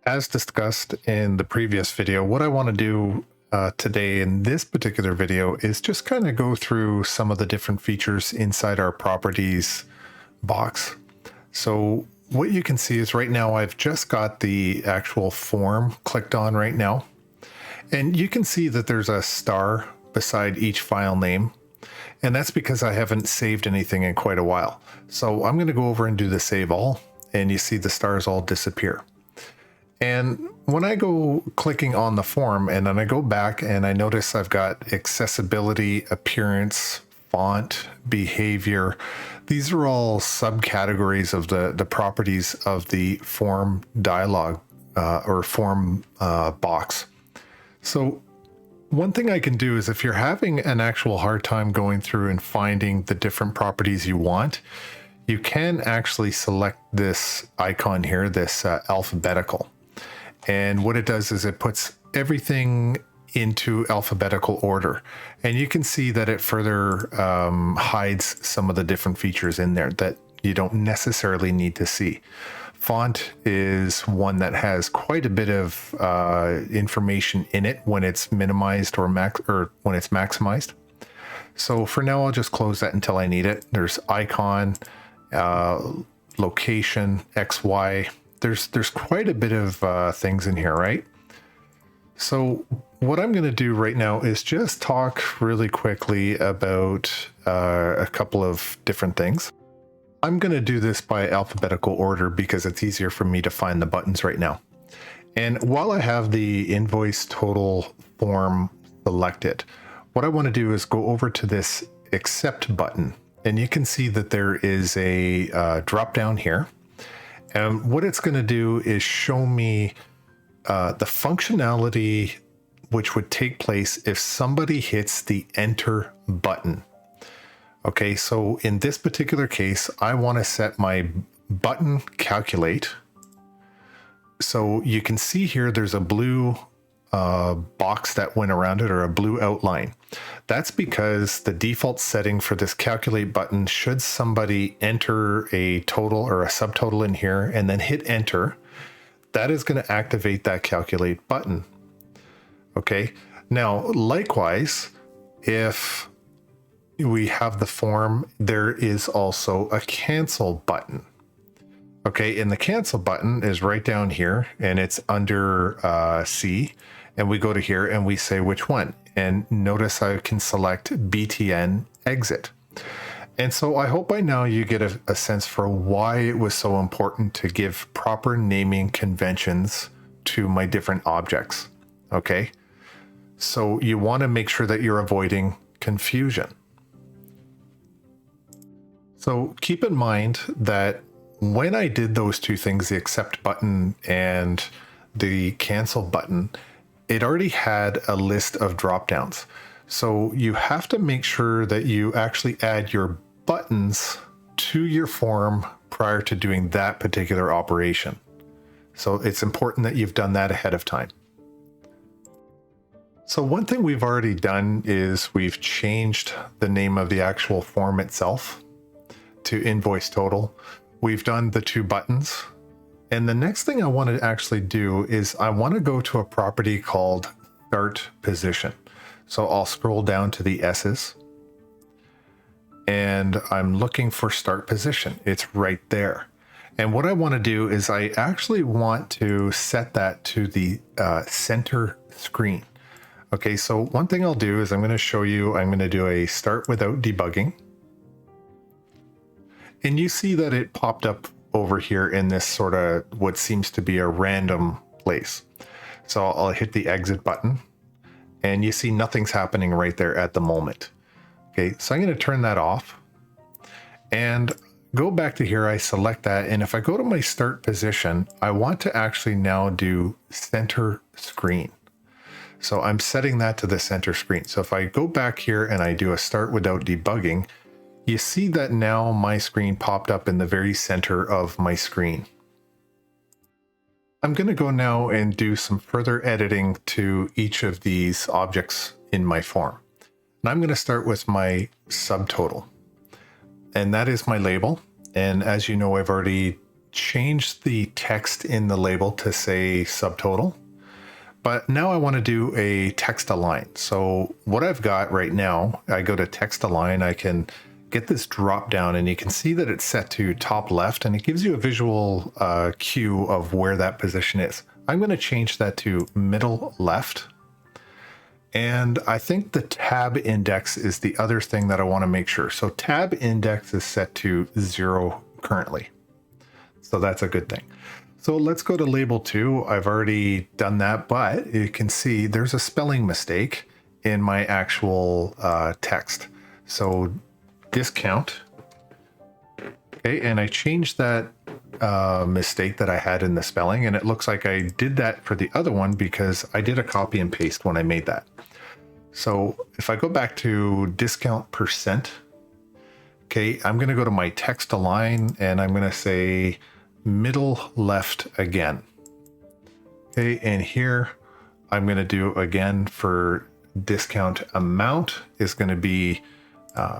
As discussed in the previous video, what I want to do today in this particular video is just kind of go through some of the different features inside our properties box. So what you can see is right now I've just got the actual form clicked on right now. And you can see that there's a star beside each file name. And that's because I haven't saved anything in quite a while. So I'm going to go over and do the save all, and you see the stars all disappear. And when I go clicking on the form and then I go back and I notice I've got accessibility, appearance, font, behavior. These are all subcategories of the properties of the form dialog or form box. So one thing I can do is if you're having an actual hard time going through and finding the different properties you want, you can actually select this icon here, this alphabetical. And what it does is it puts everything into alphabetical order. And you can see that it further hides some of the different features in there that you don't necessarily need to see. Font is one that has quite a bit of information in it when it's minimized or when it's maximized. So for now, I'll just close that until I need it. There's icon, location, XY. There's quite a bit of things in here, right? So what I'm going to do right now is just talk really quickly about a couple of different things. I'm going to do this by alphabetical order because it's easier for me to find the buttons right now. And while I have the invoice total form selected, what I want to do is go over to this accept button. And you can see that there is a drop down here. And what it's going to do is show me the functionality which would take place if somebody hits the enter button. Okay, so in this particular case, I want to set my button calculate. So you can see here there's a blue box that went around it, or a blue outline. That's because the default setting for this calculate button, should somebody enter a total or a subtotal in here and then hit enter, that is going to activate that calculate button. Okay, now likewise, if we have the form, there is also a cancel button. Okay, and the cancel button is right down here and it's under C. And we go to here and we say which one. And notice I can select BTN exit. And so I hope by now you get a sense for why it was so important to give proper naming conventions to my different objects. Okay, so you want to make sure that you're avoiding confusion. So keep in mind that when I did those two things, the accept button and the cancel button, it already had a list of drop downs. So you have to make sure that you actually add your buttons to your form prior to doing that particular operation. So it's important that you've done that ahead of time. So one thing we've already done is we've changed the name of the actual form itself to invoice total. We've done the two buttons. And the next thing I want to actually do is I want to go to a property called start position. So I'll scroll down to the S's and I'm looking for start position. It's right there. And what I want to do is I actually want to set that to the center screen. Okay, so one thing I'll do is I'm going to show you, I'm going to do a start without debugging. And you see that it popped up over here in this sort of what seems to be a random place. So I'll hit the exit button and you see nothing's happening right there at the moment. Okay, so I'm going to turn that off and go back to here. I select that. And if I go to my start position, I want to actually now do center screen. So I'm setting that to the center screen. So if I go back here and I do a start without debugging, you see that now my screen popped up in the very center of my screen. I'm going to go now and do some further editing to each of these objects in my form. And I'm going to start with my subtotal. And that is my label. And as you know, I've already changed the text in the label to say subtotal. But now I want to do a text align. So what I've got right now, I go to text align, I can get this drop down and you can see that it's set to top left and it gives you a visual cue of where that position is. I'm going to change that to middle left. And I think the tab index is the other thing that I want to make sure. So tab index is set to 0 currently. So that's a good thing. So let's go to label 2. I've already done that, but you can see there's a spelling mistake in my actual text. So discount. Okay, and I changed that mistake that I had in the spelling, and it looks like I did that for the other one because I did a copy and paste when I made that. So if I go back to discount percent, okay, I'm going to go to my text align and I'm going to say middle left again. Okay, and here I'm going to do again for discount amount is going to be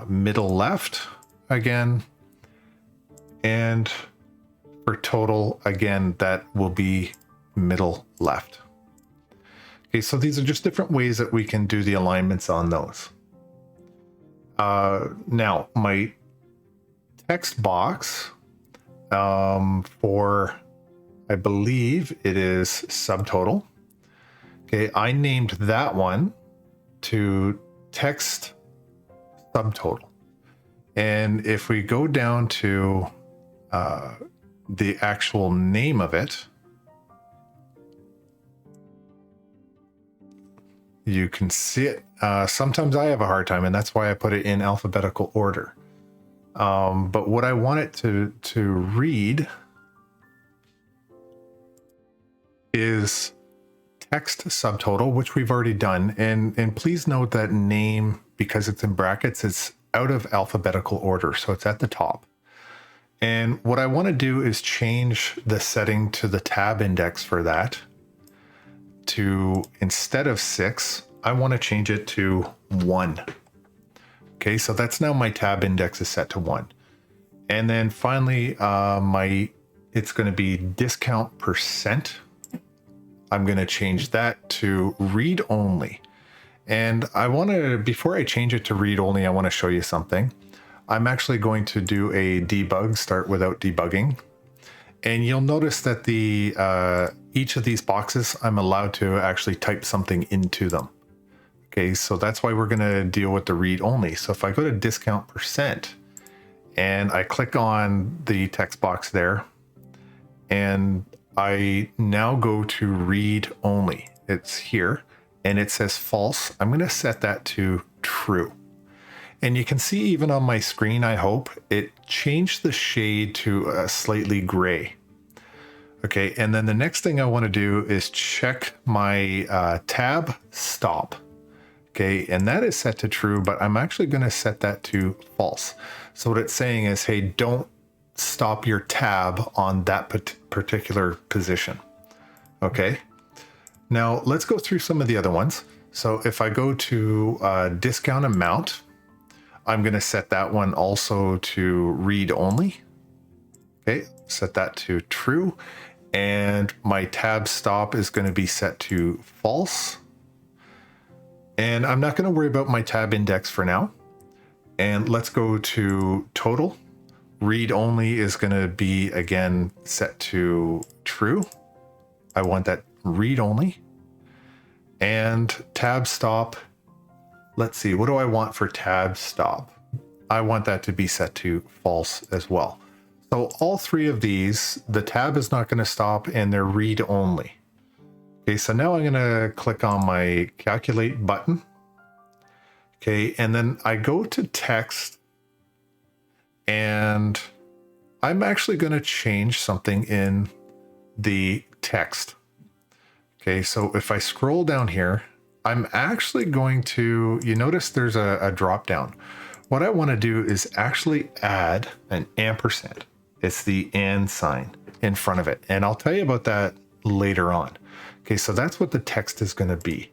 middle left again, and for total again that will be middle left. Okay, so these are just different ways that we can do the alignments on those. Now my text box for, I believe it is subtotal. Okay, I named that one to text subtotal. And if we go down to the actual name of it, you can see it. Sometimes I have a hard time, and that's why I put it in alphabetical order. But what I want it to read is text subtotal, which we've already done. And please note that name, because it's in brackets, it's out of alphabetical order. So it's at the top. And what I want to do is change the setting to the tab index for that to, instead of 6, I want to change it to 1. Okay, so that's now my tab index is set to 1. And then finally, it's going to be discount percent. I'm going to change that to read only. And I want to, before I change it to read only, I want to show you something. I'm actually going to do a debug, start without debugging. And you'll notice that the each of these boxes, I'm allowed to actually type something into them. Okay, so that's why we're going to deal with the read only. So if I go to discount percent and I click on the text box there, and I now go to read only, it's here and it says false. I'm going to set that to true. And you can see even on my screen, I hope, it changed the shade to a slightly gray. Okay, and then the next thing I want to do is check my tab stop. Okay, and that is set to true, but I'm actually going to set that to false. So what it's saying is, hey, don't stop your tab on that particular position. Okay, now let's go through some of the other ones. So if I go to discount amount, I'm going to set that one also to read only. Okay, set that to true. And my tab stop is going to be set to false. And I'm not going to worry about my tab index for now. And let's go to total. Read only is going to be again set to true. I want that read only. And tab stop. Let's see, what do I want for tab stop? I want that to be set to false as well. So all three of these, the tab is not going to stop and they're read only. Okay, so now I'm going to click on my calculate button. Okay, and then I go to text and I'm actually going to change something in the text. Okay, so if I scroll down here, I'm actually going to, you notice there's a drop down. What I want to do is actually add an ampersand. It's the and sign in front of it. And I'll tell you about that later on. Okay, so that's what the text is going to be.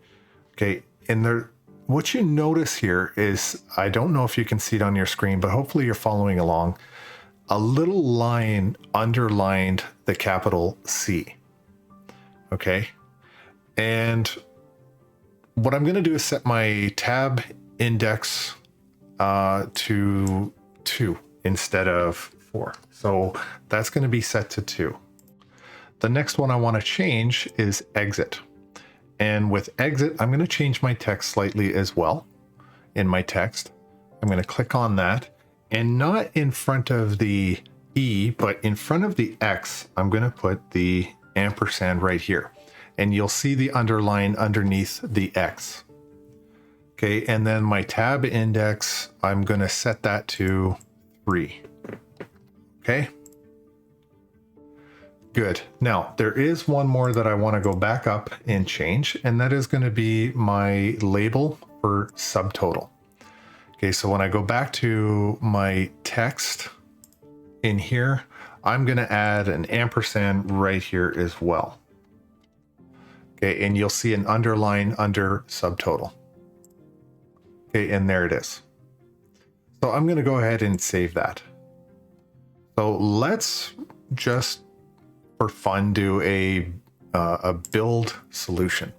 Okay, and what you notice here is, I don't know if you can see it on your screen, but hopefully you're following along. a little line underlined the capital C. Okay. And what I'm going to do is set my tab index to 2 instead of 4. So that's going to be set to 2. The next one I want to change is exit. And with exit, I'm going to change my text slightly as well in my text. I'm going to click on that, and not in front of the E, but in front of the X, I'm going to put the ampersand right here. And you'll see the underline underneath the X. Okay, and then my tab index, I'm going to set that to 3. Okay. Good. Now, there is one more that I want to go back up and change, and that is going to be my label for subtotal. Okay, so when I go back to my text in here, I'm going to add an ampersand right here as well. Okay, and you'll see an underline under subtotal. Okay, and there it is. So I'm going to go ahead and save that. So let's just for fun do a build solution.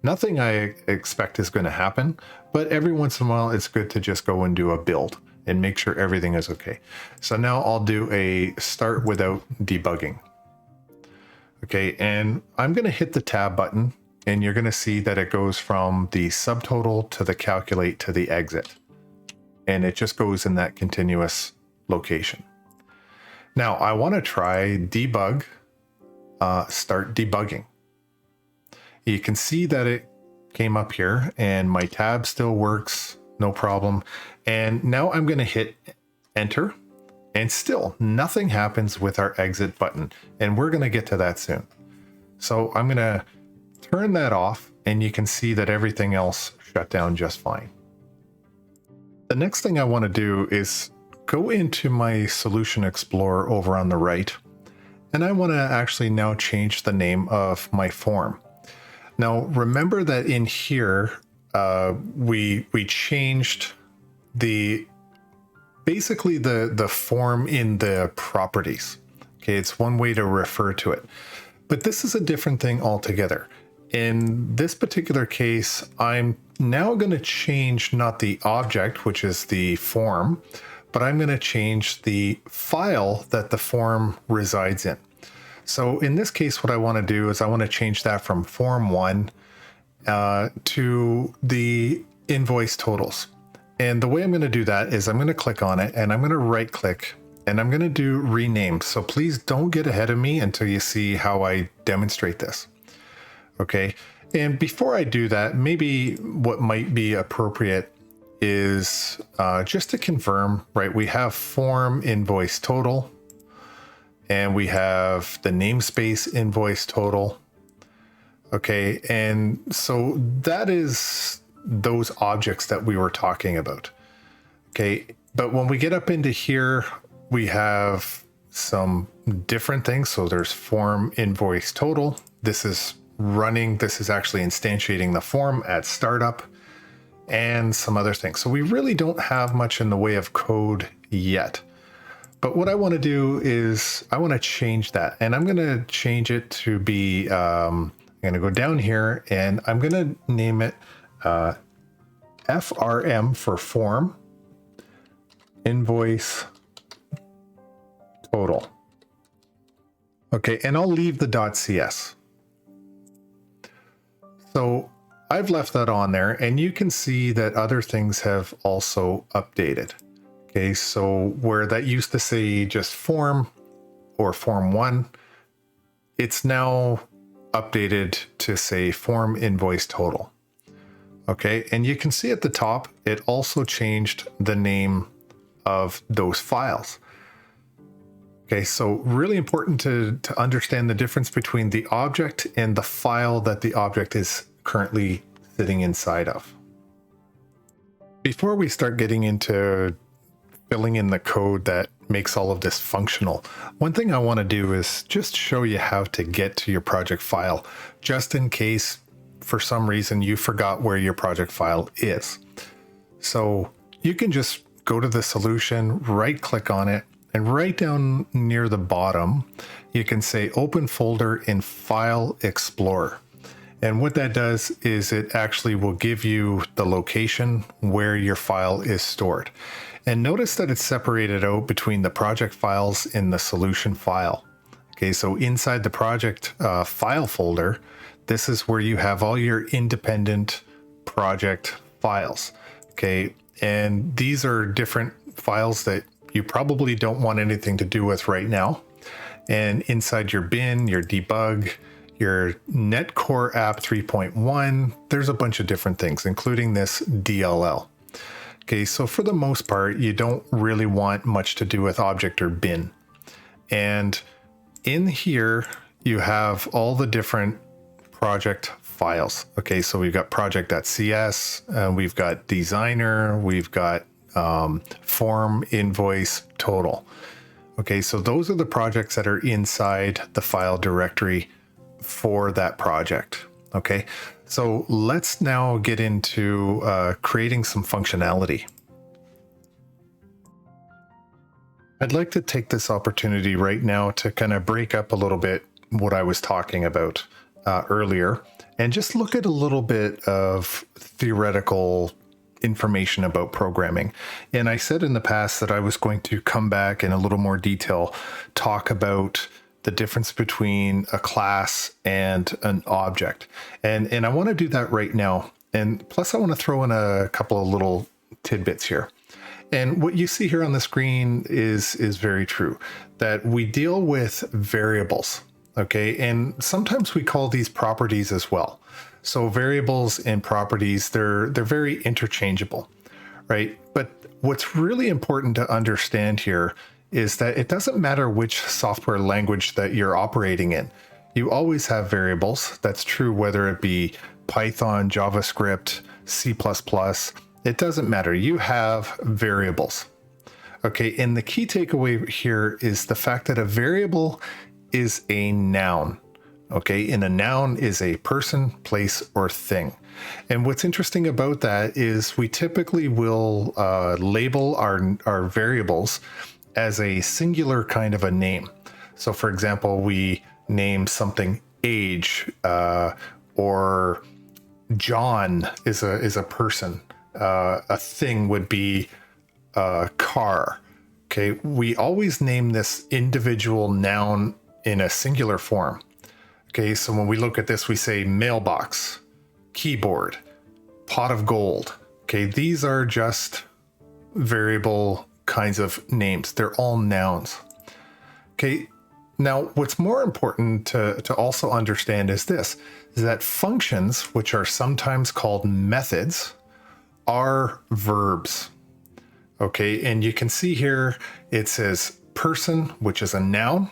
Nothing I expect is going to happen, but every once in a while it's good to just go and do a build and make sure everything is okay. So now I'll do a start without debugging. Okay, and I'm going to hit the tab button, and you're going to see that it goes from the subtotal to the calculate to the exit. And it just goes in that continuous location. Now I want to try debug, start debugging. You can see that it came up here and my tab still works, no problem. And now I'm going to hit enter, and still nothing happens with our exit button. And we're going to get to that soon. So I'm going to turn that off, and you can see that everything else shut down just fine. The next thing I want to do is go into my Solution Explorer over on the right, and I want to actually now change the name of my form. Now remember that in here we changed basically the form in the properties. Okay, it's one way to refer to it, but this is a different thing altogether. In this particular case, I'm now going to change not the object, which is the form, but I'm going to change the file that the form resides in. So in this case, what I want to do is I want to change that from form1 to the invoice totals. And the way I'm going to do that is I'm going to click on it, and I'm going to right click, and I'm going to do rename. So please don't get ahead of me until you see how I demonstrate this. Okay. And before I do that, maybe what might be appropriate is just to confirm, right? We have form invoice total, and we have the namespace invoice total. Okay. And so that is those objects that we were talking about. Okay. But when we get up into here, we have some different things. So there's form invoice total. This is running. This is actually instantiating the form at startup, and some other things. So we really don't have much in the way of code yet. But what I want to do is I want to change that, and I'm going to change it to be, I'm going to go down here, and I'm going to name it FRM for form invoice total. Okay, and I'll leave the .cs. So I've left that on there, and you can see that other things have also updated. Okay, so where that used to say just form or form1, it's now updated to say form invoice total. Okay, and you can see at the top, it also changed the name of those files. Okay, so really important to understand the difference between the object and the file that the object is currently sitting inside of. Before we start getting into filling in the code that makes all of this functional, one thing I want to do is just show you how to get to your project file, just in case for some reason you forgot where your project file is. So you can just go to the solution, right click on it, And right down near the bottom, you can say open folder in File Explorer. And what that does is it actually will give you the location where your file is stored. And notice that it's separated out between the project files in the solution file. Okay, so inside the project file folder, this is where you have all your independent project files. Okay, and these are different files that you probably don't want anything to do with right now. And inside your bin, your debug, your Netcore app 3.1, there's a bunch of different things, including this DLL. Okay, so for the most part, you don't really want much to do with object or bin. And in here, you have all the different project files. Okay, so we've got project.cs, we've got designer, we've got form, invoice, total. Okay, so those are the projects that are inside the file directory for that project. Okay, so let's now get into creating some functionality. I'd like to take this opportunity right now to kind of break up a little bit what I was talking about earlier and just look at a little bit of theoretical information about programming. And I said in the past that I was going to come back in a little more detail, talk about the difference between a class and an object. And I want to do that right now. And plus I want to throw in a couple of little tidbits here. And what you see here on the screen is very true, that we deal with variables, okay? And sometimes we call these properties as well. So variables and properties, they're very interchangeable, right? But what's really important to understand here is that it doesn't matter which software language that you're operating in. You always have variables. That's true whether it be Python, JavaScript, C++. It doesn't matter. You have variables. Okay, and the key takeaway here is the fact that a variable is a noun. Okay, and a noun is a person, place, or thing. And what's interesting about that is we typically will label our variables as a singular kind of a name. So for example, we name something age, or John is a person. A thing would be a car. Okay, we always name this individual noun in a singular form. Okay, so when we look at this, we say mailbox, keyboard, pot of gold. Okay, these are just variable kinds of names. They're all nouns. Okay, now what's more important to also understand is this, is that functions, which are sometimes called methods, are verbs. Okay, and you can see here it says person, which is a noun,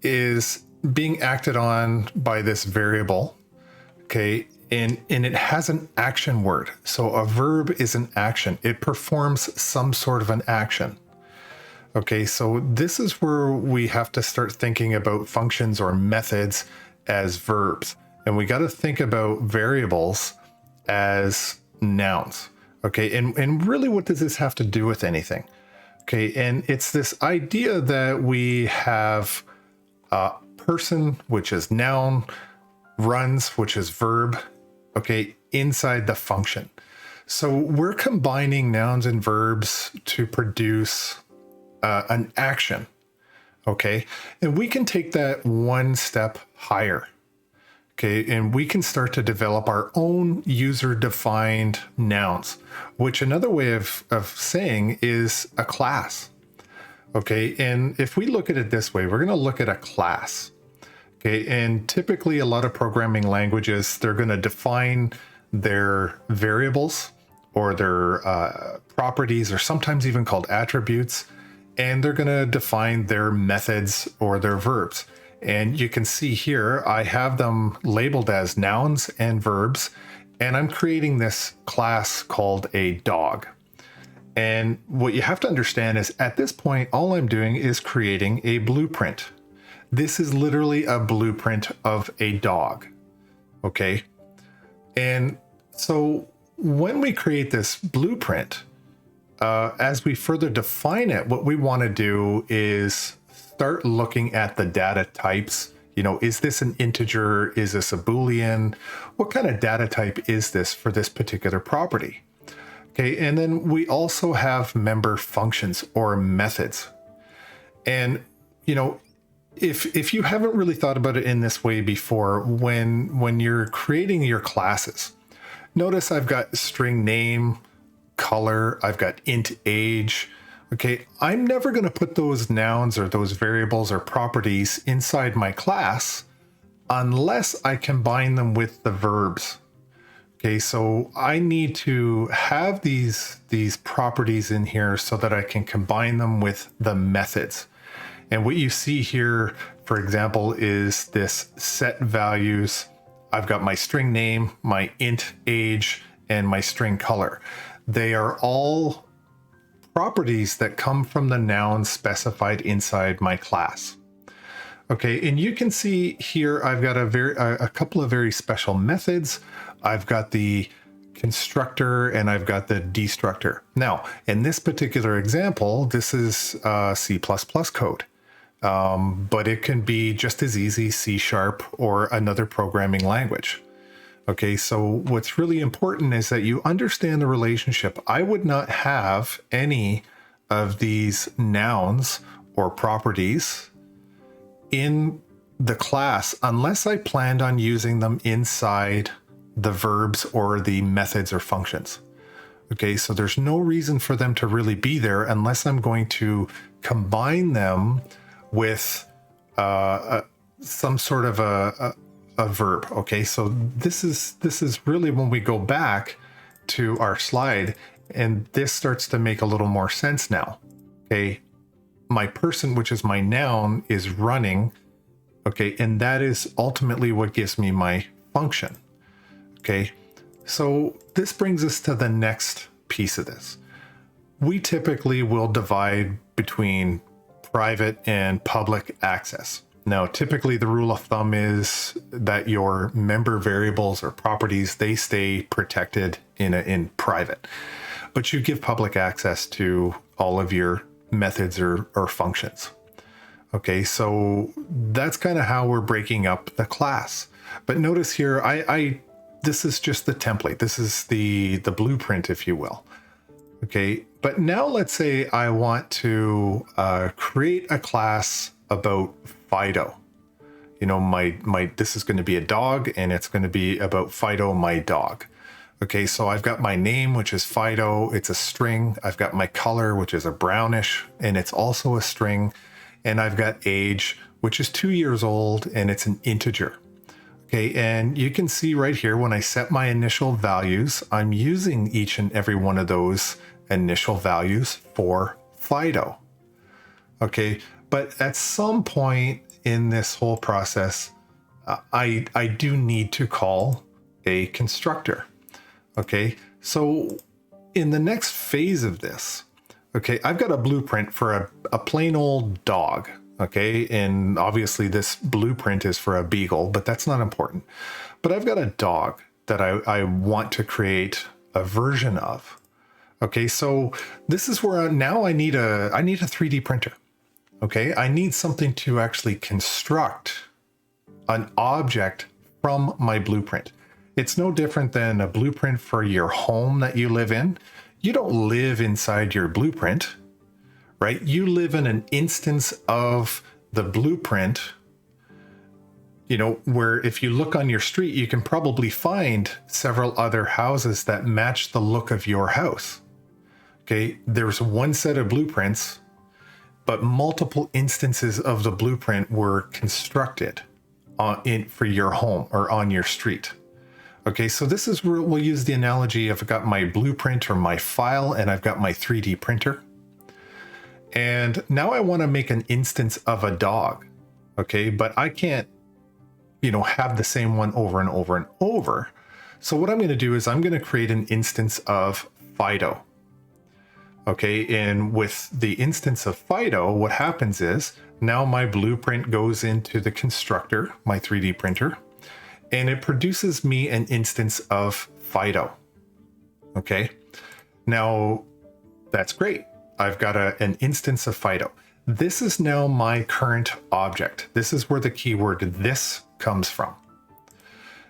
is being acted on by this variable. Okay, and it has an action word. So a verb is an action. It performs some sort of an action. Okay, so this is where we have to start thinking about functions or methods as verbs. And we got to think about variables as nouns. Okay, and really what does this have to do with anything? Okay, and it's this idea that we have person, which is noun, runs, which is verb, okay, inside the function. So we're combining nouns and verbs to produce an action, okay? And we can take that one step higher, okay? And we can start to develop our own user-defined nouns, which another way of saying is a class, okay? And if we look at it this way, we're gonna look at a class, okay? And typically a lot of programming languages, they're gonna define their variables or their properties, or sometimes even called attributes, and they're gonna define their methods or their verbs. And you can see here, I have them labeled as nouns and verbs, and I'm creating this class called a dog. And what you have to understand is at this point, all I'm doing is creating a blueprint. This is literally a blueprint of a dog, okay? And so when we create this blueprint, as we further define it, what we want to do is start looking at the data types. Is this an integer? Is this a Boolean? What kind of data type is this for this particular property? Okay, and then we also have member functions or methods. And, if you haven't really thought about it in this way before, when you're creating your classes, notice I've got string name, color, I've got int age. Okay, I'm never going to put those nouns or those variables or properties inside my class unless I combine them with the verbs. Okay, so I need to have these properties in here so that I can combine them with the methods. And what you see here, for example, is this set values. I've got my string name, my int age, and my string color. They are all properties that come from the nouns specified inside my class. Okay, and you can see here I've got a couple of very special methods. I've got the constructor and I've got the destructor. Now, in this particular example, this is C++ code, but it can be just as easy C# or another programming language. Okay, so what's really important is that you understand the relationship. I would not have any of these nouns or properties in the class unless I planned on using them inside the verbs or the methods or functions. Okay, so there's no reason for them to really be there unless I'm going to combine them with some sort of a verb. Okay, so this is really when we go back to our slide, and this starts to make a little more sense now. Okay, my person, which is my noun, is running. Okay, and that is ultimately what gives me my function. Okay, so this brings us to the next piece of this. We typically will divide between private and public access. Now, typically the rule of thumb is that your member variables or properties, they stay protected in private, but you give public access to all of your methods or functions. Okay, so that's kind of how we're breaking up the class. But notice here, this is just the template. This is the blueprint, if you will. Okay, but now let's say I want to create a class about Fido. This is going to be a dog, and it's going to be about Fido, my dog. Okay, so I've got my name, which is Fido. It's a string. I've got my color, which is a brownish, and it's also a string. And I've got age, which is 2 years old, and it's an integer. Okay, and you can see right here, when I set my initial values, I'm using each and every one of those initial values for Fido. Okay, but at some point in this whole process, I do need to call a constructor. Okay, so in the next phase of this, okay, I've got a blueprint for a plain old dog. Okay, and obviously this blueprint is for a beagle, but that's not important. But I've got a dog that I want to create a version of. Okay, so this is where now I need a 3D printer. Okay, I need something to actually construct an object from my blueprint. It's no different than a blueprint for your home that you live in. You don't live inside your blueprint, right? You live in an instance of the blueprint, where if you look on your street, you can probably find several other houses that match the look of your house. Okay, there's one set of blueprints, but multiple instances of the blueprint were constructed for your home or on your street. Okay, so this is where we'll use the analogy of I've got my blueprint or my file, and I've got my 3D printer. And now I want to make an instance of a dog. Okay, but I can't, have the same one over and over and over. So what I'm going to do is I'm going to create an instance of Fido. Okay, and with the instance of Fido, what happens is now my blueprint goes into the constructor, my 3D printer, and it produces me an instance of Fido. Okay, now that's great. I've got an instance of Fido. This is now my current object. This is where the keyword this comes from.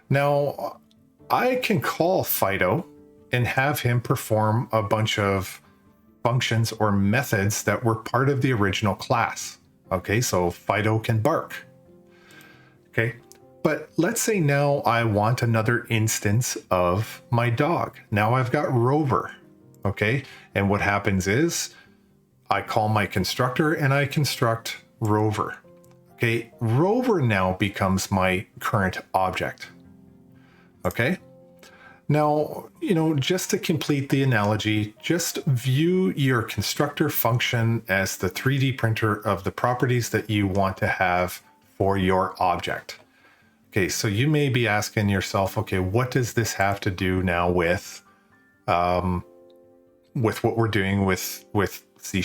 Now, I can call Fido and have him perform a bunch of functions or methods that were part of the original class. Okay, so Fido can bark. Okay, but let's say now I want another instance of my dog. Now I've got Rover. Okay, and what happens is I call my constructor and I construct Rover. Okay, Rover now becomes my current object. Okay, now, just to complete the analogy, just view your constructor function as the 3D printer of the properties that you want to have for your object. Okay, so you may be asking yourself, okay, what does this have to do now with what we're doing with C#?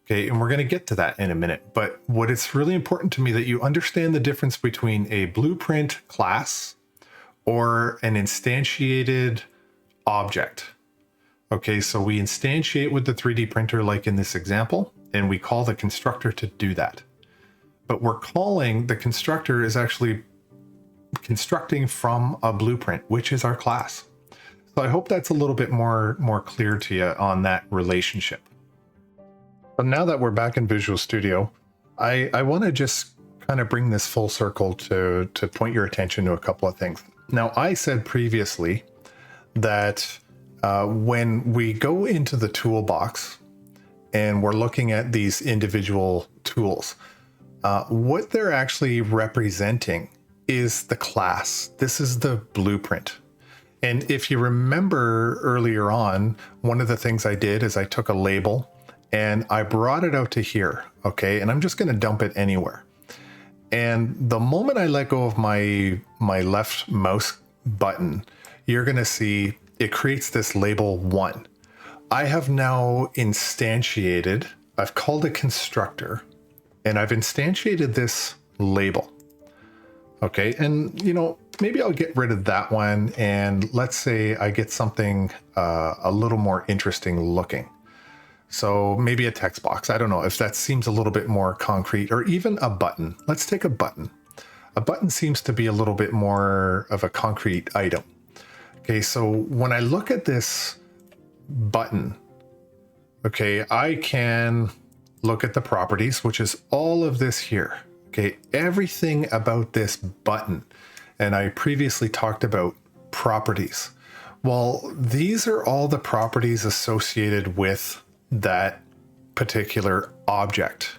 Okay, and we're going to get to that in a minute. But what it's really important to me that you understand the difference between a blueprint class or an instantiated object. Okay, so we instantiate with the 3D printer like in this example, and we call the constructor to do that. But we're calling the constructor is actually constructing from a blueprint, which is our class. So I hope that's a little bit more clear to you on that relationship. But now that we're back in Visual Studio, I want to just kind of bring this full circle to point your attention to a couple of things. Now, I said previously that when we go into the toolbox and we're looking at these individual tools, what they're actually representing is the class. This is the blueprint. And if you remember earlier on, one of the things I did is I took a label and I brought it out to here, okay? And I'm just going to dump it anywhere. And the moment I let go of my left mouse button, you're going to see it creates this label 1. I have now instantiated, I've called a constructor, and I've instantiated this label. Okay, and maybe I'll get rid of that one, and let's say I get something a little more interesting looking. So maybe a text box. I don't know if that seems a little bit more concrete, or even a button. Let's take a button. A button seems to be a little bit more of a concrete item. Okay, so when I look at this button, okay, I can look at the properties, which is all of this here. Okay, everything about this button. And I previously talked about properties. Well, these are all the properties associated with that particular object.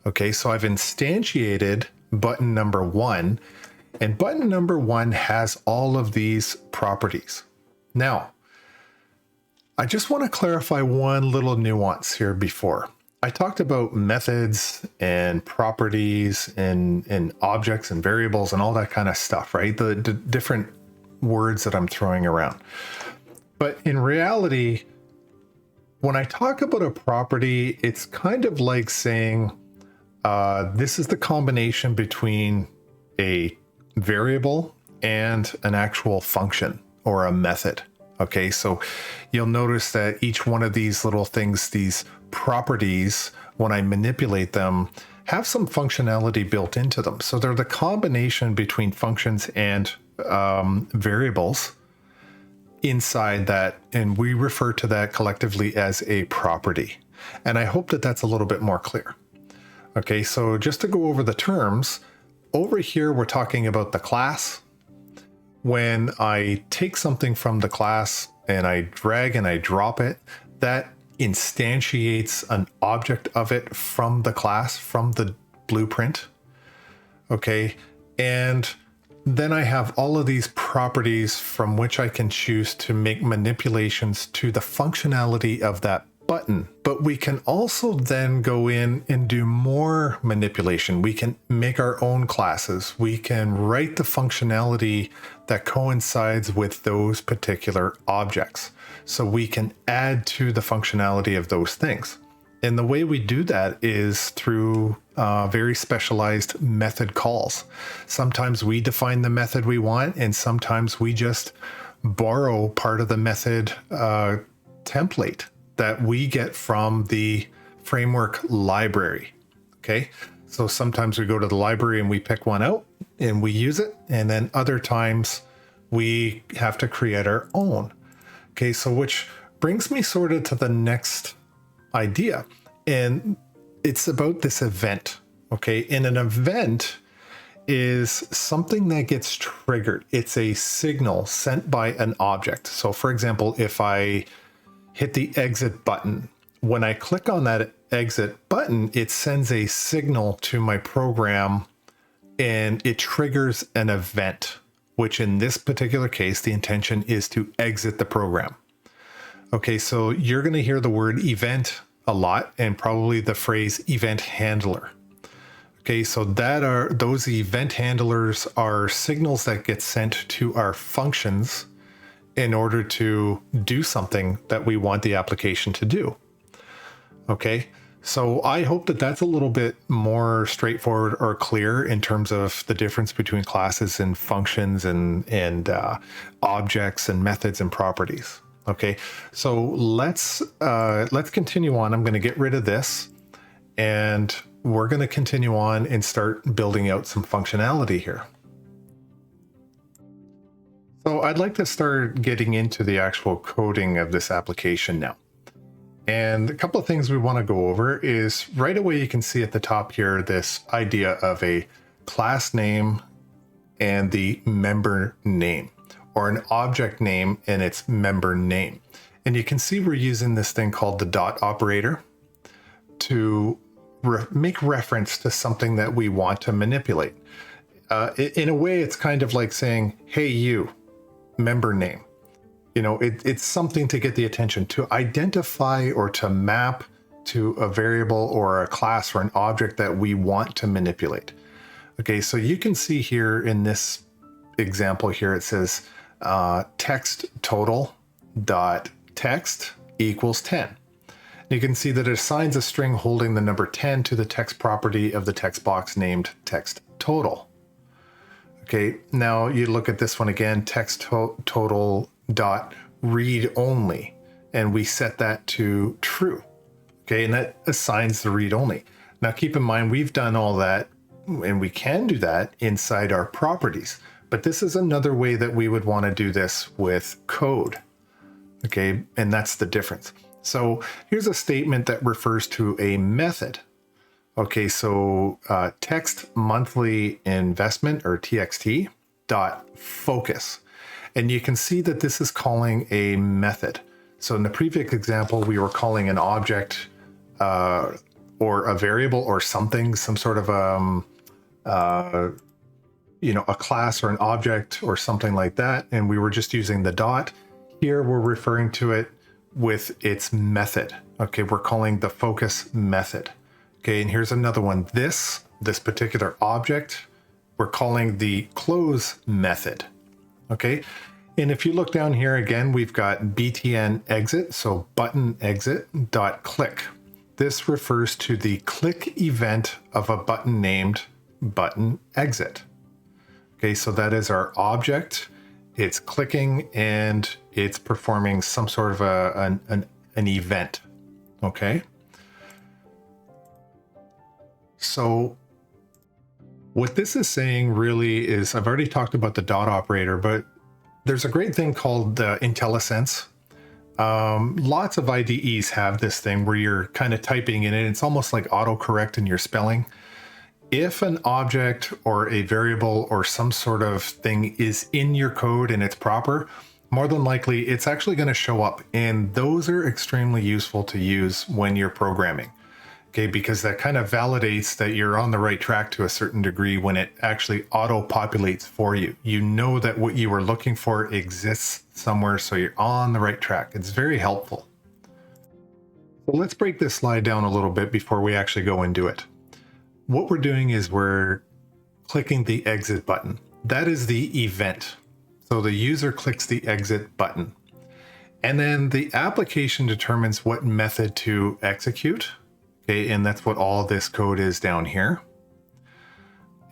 Okay, so I've instantiated button number 1, and button number 1 has all of these properties. Now, I just want to clarify one little nuance here before. I talked about methods and properties and objects and variables and all that kind of stuff, right? The different words that I'm throwing around. But in reality, when I talk about a property, it's kind of like saying this is the combination between a variable and an actual function or a method. Okay, so you'll notice that each one of these little things, these properties, when I manipulate them, have some functionality built into them. So they're the combination between functions and variables inside that, and we refer to that collectively as a property. And I hope that that's a little bit more clear. Okay, so just to go over the terms, over here we're talking about the class. When I take something from the class and I drag and I drop it, that instantiates an object of it from the class, from the blueprint. Okay, and then I have all of these properties from which I can choose to make manipulations to the functionality of that button. But we can also then go in and do more manipulation. We can make our own classes. We can write the functionality that coincides with those particular objects. So we can add to the functionality of those things. And the way we do that is through very specialized method calls. Sometimes we define the method we want, and sometimes we just borrow part of the method template. that we get from the framework library. Okay, so sometimes we go to the library and we pick one out and we use it, and then other times we have to create our own. Okay, so which brings me sort of to the next idea, and it's about this event. Okay, and an event is something that gets triggered. It's a signal sent by an object. So for example, if I hit the exit button, when I click on that exit button, it sends a signal to my program and it triggers an event, which in this particular case, the intention is to exit the program. Okay, so you're going to hear the word event a lot, and probably the phrase event handler. Okay, so those event handlers are signals that get sent to our functions in order to do something that we want the application to do. Okay, so I hope that that's a little bit more straightforward or clear in terms of the difference between classes and functions and objects and methods and properties. Okay, so let's continue on. I'm going to get rid of this, and we're going to continue on and start building out some functionality here. So I'd like to start getting into the actual coding of this application now. And a couple of things we want to go over is right away you can see at the top here this idea of a class name and the member name, or an object name and its member name. And you can see we're using this thing called the dot operator to make reference to something that we want to manipulate. In a way, it's kind of like saying, hey, you, member name. You know, it's something to get the attention, to identify or to map to a variable or a class or an object that we want to manipulate. Okay, so you can see here in this example here, it says text total dot text equals 10. You can see that it assigns a string holding the number 10 to the text property of the text box named text total. Okay, now you look at this one again, text total dot read only, and we set that to true. Okay, and that assigns the read only. Now keep in mind, we've done all that, and we can do that inside our properties, but this is another way that we would want to do this with code. Okay, and that's the difference. So here's a statement that refers to a method. Okay, so text monthly investment, or TXT dot focus. And you can see that this is calling a method. So in the previous example, we were calling an object or a variable or something, some sort of a class or an object or something like that. And we were just using the dot. Here we're referring to it with its method. Okay, we're calling the focus method. Okay, and here's another one. This particular object, we're calling the close method. Okay, and if you look down here again, we've got btn exit, so button exit dot click. This refers to the click event of a button named button exit. Okay, so that is our object. It's clicking and it's performing some sort of an event. Okay. So what this is saying really is, I've already talked about the dot operator, but there's a great thing called Intellisense. Lots of IDEs have this thing where you're kind of typing in it. It's almost like autocorrect in your spelling. If an object or a variable or some sort of thing is in your code and it's proper, more than likely it's actually going to show up. And those are extremely useful to use when you're programming. Okay, because that kind of validates that you're on the right track to a certain degree when it actually auto-populates for you. You know that what you were looking for exists somewhere, so you're on the right track. It's very helpful. So let's break this slide down a little bit before we actually go and do it. What we're doing is we're clicking the exit button. That is the event. So the user clicks the exit button. And then the application determines what method to execute. Okay, and that's what all this code is down here.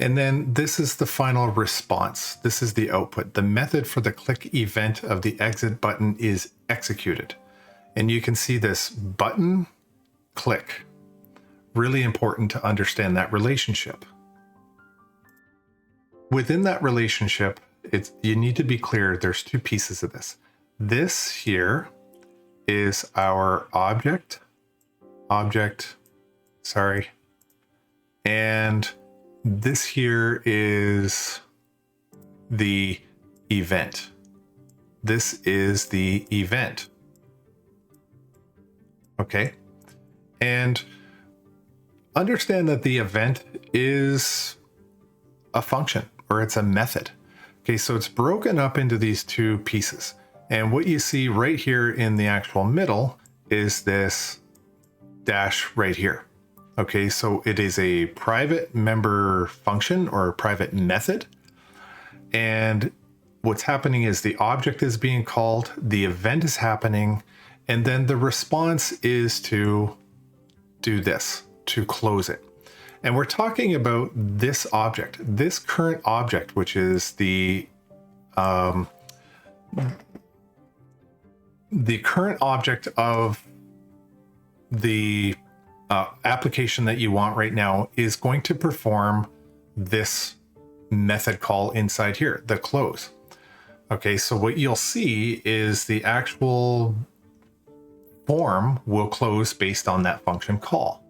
And then this is the final response. This is the output. The method for the click event of the exit button is executed. And you can see this button click. Really important to understand that relationship. Within that relationship, you need to be clear there's two pieces of this. This here is our object, and this here is the event. This is the event. Okay. And understand that the event is a function, or it's a method. Okay, so it's broken up into these two pieces. And what you see right here in the actual middle is this dash right here. Okay, so it is a private member function or a private method. And what's happening is the object is being called, the event is happening, and then the response is to do this, to close it. And we're talking about this object, this current object, which is the current object of the application that you want right now is going to perform this method call inside here, the close. Okay, so what you'll see is the actual form will close based on that function call.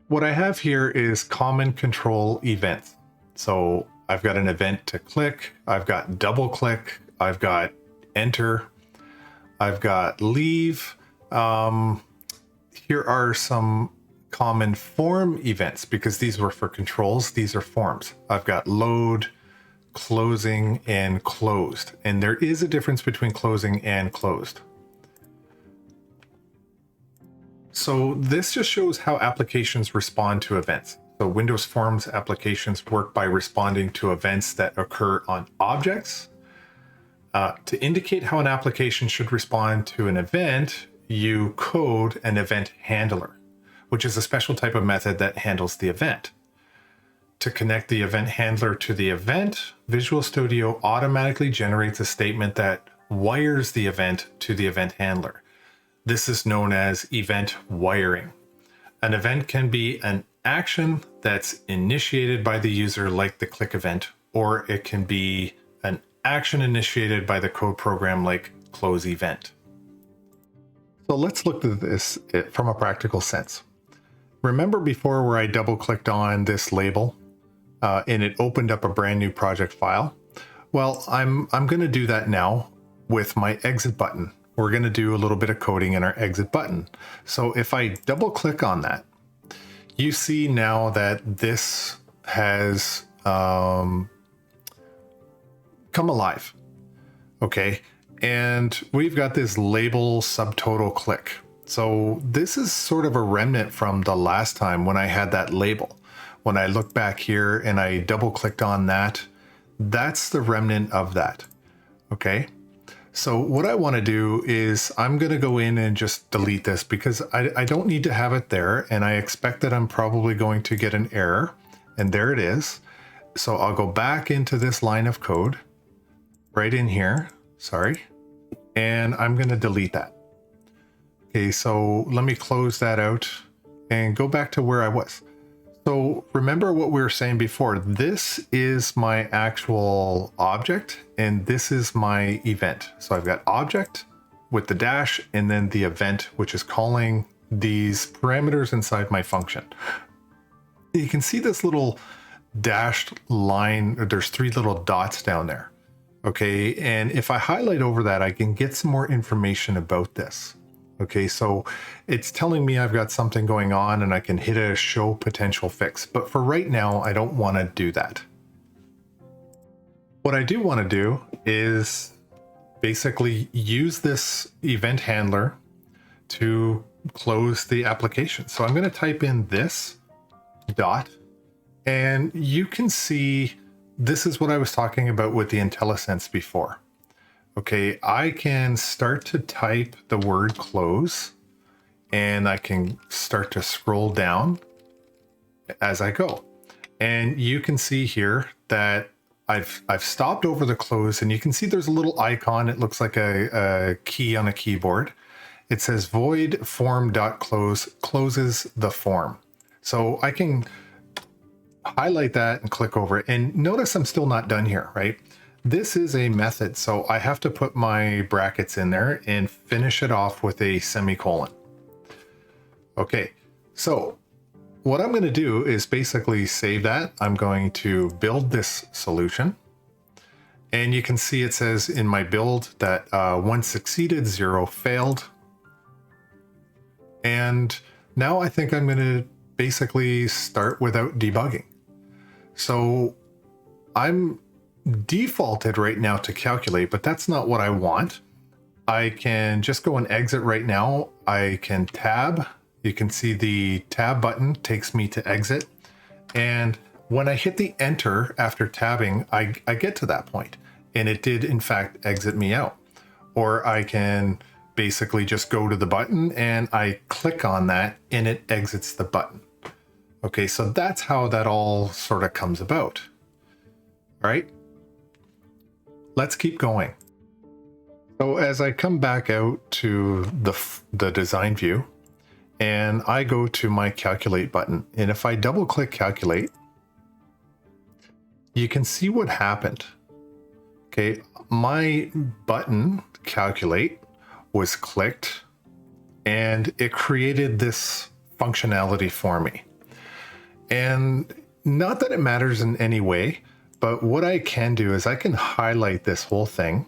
What I have here is common control events. So I've got an event to click, I've got double click, I've got enter, I've got leave. Here are some common form events because these were for controls. These are forms. I've got load, closing, and closed. And there is a difference between closing and closed. So this just shows how applications respond to events. So Windows Forms applications work by responding to events that occur on objects. To indicate how an application should respond to an event, you code an event handler, which is a special type of method that handles the event. To connect the event handler to the event, Visual Studio automatically generates a statement that wires the event to the event handler. This is known as event wiring. An event can be an action that's initiated by the user, like the click event, or it can be an action initiated by the code program like close event. So let's look at this from a practical sense. Remember before where I double clicked on this label and it opened up a brand new project file? Well, I'm going to do that now with my exit button. We're going to do a little bit of coding in our exit button. So if I double click on that, you see now that this has come alive. Okay. And we've got this label subtotal click. So this is sort of a remnant from the last time when I had that label. When I look back here and I double clicked on that, that's the remnant of that. Okay. So what I want to do is I'm going to go in and just delete this because I don't need to have it there. And I expect that I'm probably going to get an error. And there it is. So I'll go back into this line of code right in here. Sorry. And I'm going to delete that. Okay, so let me close that out and go back to where I was. So remember what we were saying before. This is my actual object and this is my event. So I've got object with the dash and then the event, which is calling these parameters inside my function. You can see this little dashed line. There's three little dots down there. Okay, and if I highlight over that, I can get some more information about this. Okay, so it's telling me I've got something going on and I can hit a show potential fix. But for right now, I don't want to do that. What I do want to do is basically use this event handler to close the application. So I'm going to type in this dot and you can see this is what I was talking about with the Intellisense before. Okay, I can start to type the word close and I can start to scroll down as I go. And you can see here that I've stopped over the close, and you can see there's a little icon. It looks like a key on a keyboard. It says void form.close closes the form. So I can highlight that and click over it. And notice I'm still not done here, right? This is a method, so I have to put my brackets in there and finish it off with a semicolon. Okay, so what I'm going to do is basically save that. I'm going to build this solution. And you can see it says in my build that 1 succeeded, 0 failed. And now I think I'm going to basically start without debugging. So I'm defaulted right now to calculate, but that's not what I want. I can just go and exit right now. I can tab. You can see the tab button takes me to exit. And when I hit the enter after tabbing, I get to that point. And it did in fact exit me out. Or I can basically just go to the button and I click on that and it exits the button. Okay, so that's how that all sort of comes about. All right, let's keep going. So as I come back out to the design view and I go to my calculate button, and if I double click calculate, you can see what happened. Okay, my button calculate was clicked and it created this functionality for me. And not that it matters in any way, but what I can do is I can highlight this whole thing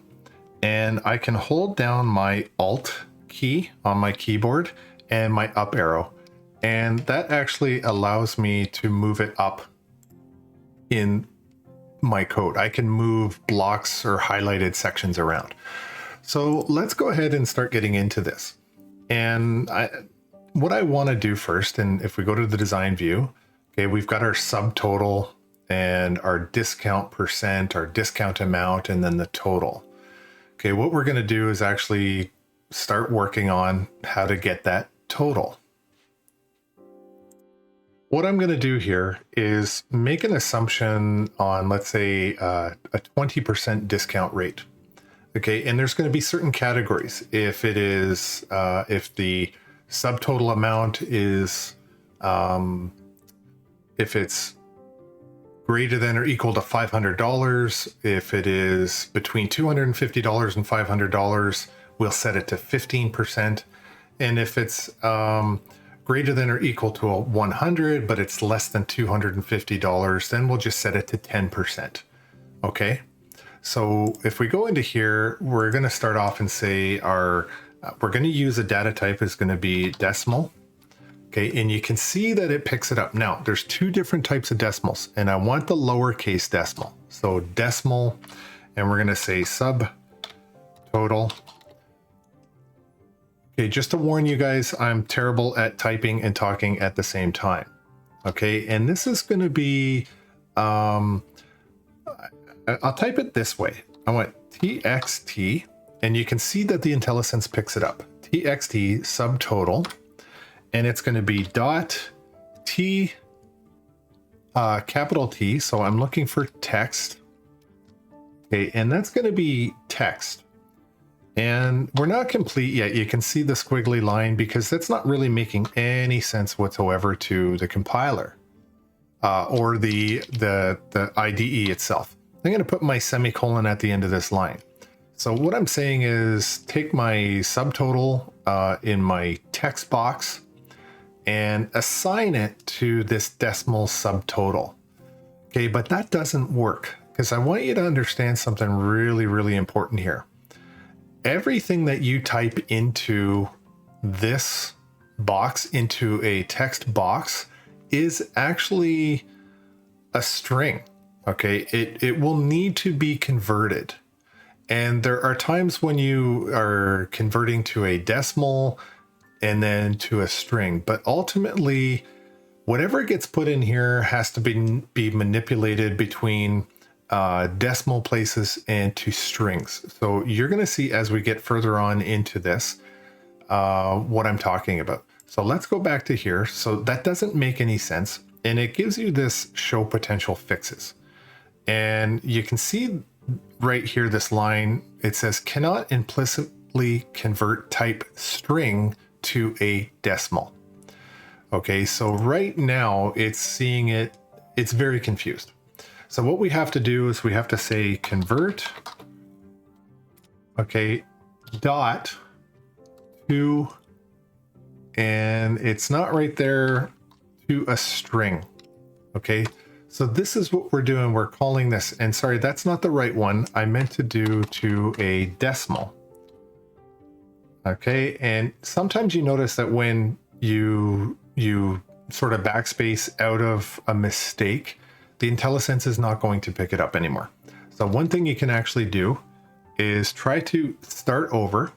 and I can hold down my Alt key on my keyboard and my up arrow. And that actually allows me to move it up in my code. I can move blocks or highlighted sections around. So let's go ahead and start getting into this. And what I want to do first, and if we go to the design view, okay, we've got our subtotal and our discount percent, our discount amount, and then the total. Okay, what we're going to do is actually start working on how to get that total. What I'm going to do here is make an assumption on, let's say, a 20% discount rate. Okay, and there's going to be certain categories. If it is, if the subtotal amount is, if it's greater than or equal to $500, if it is between $250 and $500, we'll set it to 15%. And if it's greater than or equal to 100, but it's less than $250, then we'll just set it to 10%. Okay. So if we go into here, we're going to start off and say we're going to use a data type is going to be decimal. Okay, and you can see that it picks it up. Now, there's two different types of decimals, and I want the lowercase decimal. So decimal, and we're going to say subtotal. Okay, just to warn you guys, I'm terrible at typing and talking at the same time. Okay, and this is going to be, I'll type it this way. I want txt, and you can see that the Intellisense picks it up. Txt subtotal, and it's going to be dot t, capital T. So I'm looking for text. Okay, and that's going to be text. And we're not complete yet. You can see the squiggly line because that's not really making any sense whatsoever to the compiler or the IDE itself. I'm going to put my semicolon at the end of this line. So what I'm saying is take my subtotal in my text box and assign it to this decimal subtotal. Okay, but that doesn't work because I want you to understand something really, really important here. Everything that you type into this box, into a text box, is actually a string. Okay, it will need to be converted. And there are times when you are converting to a decimal and then to a string, but ultimately, whatever gets put in here has to be manipulated between decimal places and to strings. So you're going to see as we get further on into this, what I'm talking about. So let's go back to here. So that doesn't make any sense. And it gives you this show potential fixes. And you can see right here, this line, it says cannot implicitly convert type string to a decimal. Okay, so right now it's seeing it, it's very confused. So what we have to do is we have to say convert, okay, dot to, and it's not right there, to a string. Okay, so this is what we're doing. We're calling this, and sorry, that's not the right one. I meant to do to a decimal. Okay, and sometimes you notice that when you sort of backspace out of a mistake, the Intellisense is not going to pick it up anymore. So one thing you can actually do is try to start over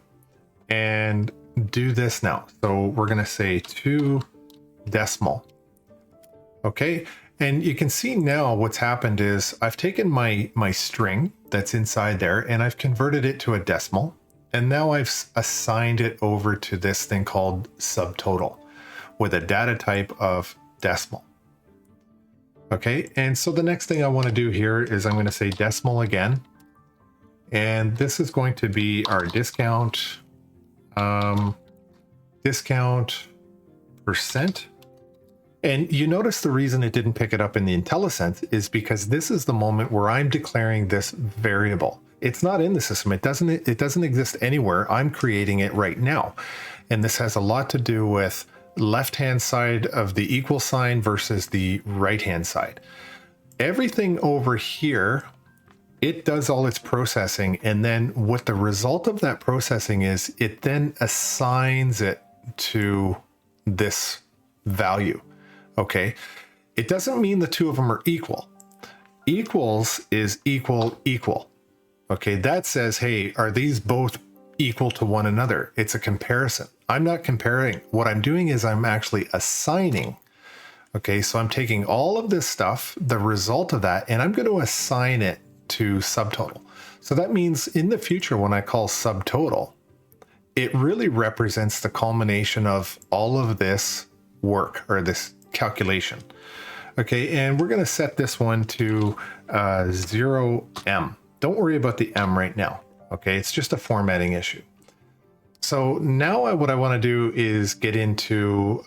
and do this now. So we're going to say to decimal. Okay, and you can see now what's happened is I've taken my string that's inside there and I've converted it to a decimal. And now I've assigned it over to this thing called subtotal with a data type of decimal. Okay, and so the next thing I want to do here is I'm going to say decimal again. And this is going to be our discount, discount percent. And you notice the reason it didn't pick it up in the Intellisense is because this is the moment where I'm declaring this variable. It's not in the system. It doesn't exist anywhere. I'm creating it right now. And this has a lot to do with left-hand side of the equal sign versus the right-hand side. Everything over here, it does all its processing. And then what the result of that processing is, it then assigns it to this value. Okay. It doesn't mean the two of them are equal. Equals is equal, equal. Okay, that says, hey, are these both equal to one another? It's a comparison. I'm not comparing. What I'm doing is I'm actually assigning. Okay, so I'm taking all of this stuff, the result of that, and I'm going to assign it to subtotal. So that means in the future, when I call subtotal, it really represents the culmination of all of this work or this calculation. Okay, and we're going to set this one to 0M. Don't worry about the M right now. Okay, it's just a formatting issue. So now what I want to do is get into,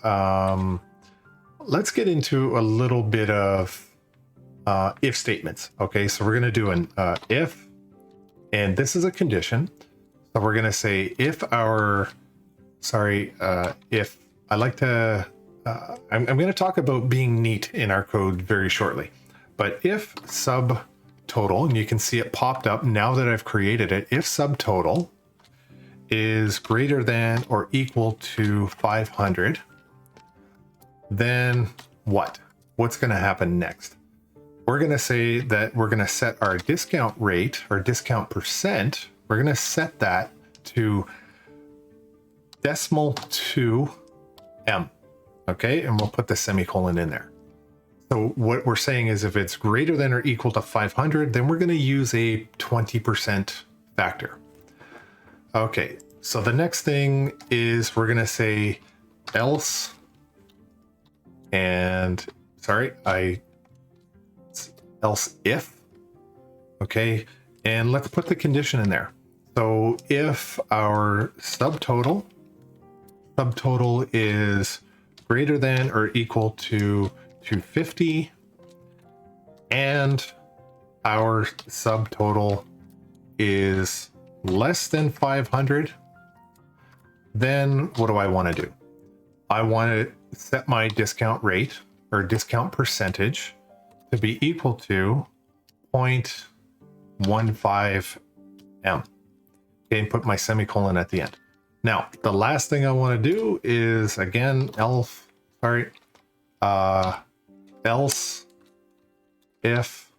let's get into a little bit of if statements. Okay, so we're going to do an if, and this is a condition. So we're going to say if our, if I like to, I'm going to talk about being neat in our code very shortly, but if subtotal, and you can see it popped up now that I've created it, if subtotal is greater than or equal to 500, then what? What's going to happen next? We're going to say that we're going to set our discount rate or discount percent. We're going to set that to decimal to M. Okay, and we'll put the semicolon in there. So what we're saying is if it's greater than or equal to 500, then we're going to use a 20% factor. Okay, so the next thing is we're going to say else, and else if. Okay, and let's put the condition in there. So if our subtotal is greater than or equal to 250 and our subtotal is less than 500, then what do I want to do? I want to set my discount rate or discount percentage to be equal to 0.15M. Okay, and put my semicolon at the end. Now, the last thing I want to do is again, else if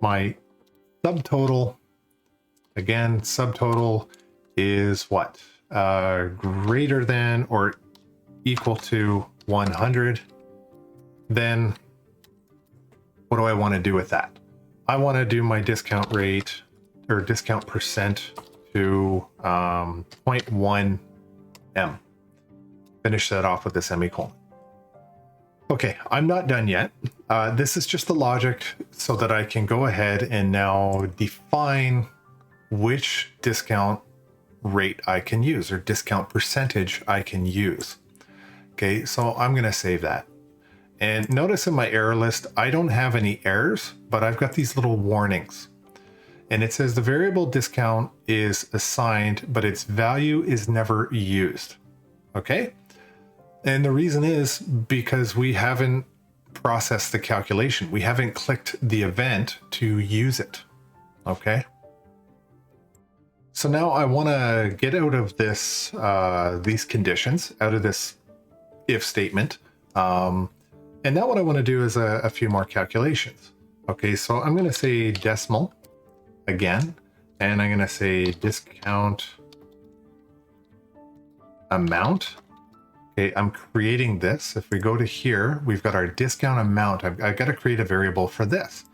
my subtotal, again, subtotal is what? Greater than or equal to 100, then what do I want to do with that? I want to do my discount rate or discount percent to 0.1M. Finish that off with a semicolon. Okay, I'm not done yet. This is just the logic so that I can go ahead and now define which discount rate I can use or discount percentage I can use. Okay, so I'm going to save that. And notice in my error list, I don't have any errors, but I've got these little warnings. And it says the variable discount is assigned, but its value is never used. Okay? And the reason is because we haven't processed the calculation. We haven't clicked the event to use it. Okay? So now I want to get out of this, these conditions, out of this if statement. And now what I want to do is a few more calculations. Okay, so I'm going to say decimal again, and I'm going to say discount amount. Okay, I'm creating this. If we go to here, we've got our discount amount. I've got to create a variable for this.